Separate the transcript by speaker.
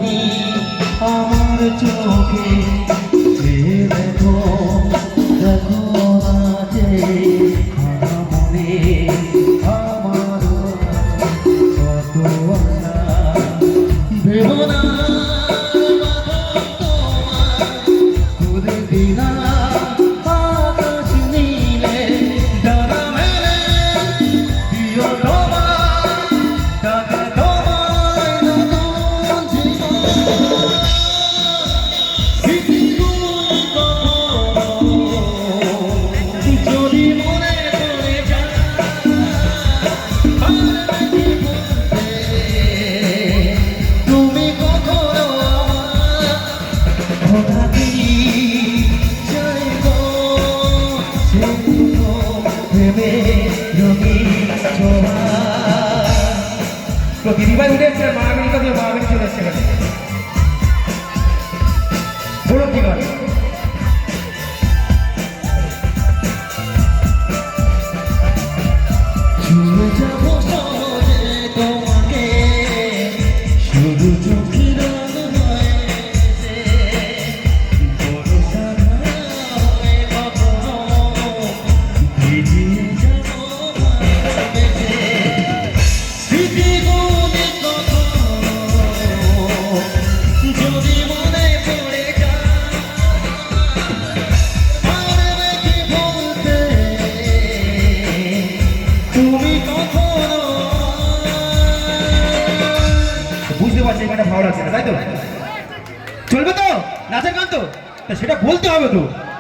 Speaker 1: তুমি আমার চোখে দেখো দেখো না যে ভাঙা মনে আমার কত আশা ভেবো না তো দিদিভাই উঠে এসছে মারামির কাছে মারামির চলে এসছে বলো কি গান ছুঁয়ে যাবো সহজে তোমাকে শুধু চোখের হয়েছে বড় সাধা হয়ে কখনো ভিজিয়ে যাবো বুঝতে পারছি এখানে ভালো লাগছে না তাই তো চলবে তো নাচের গান তো সেটা বলতে হবে তো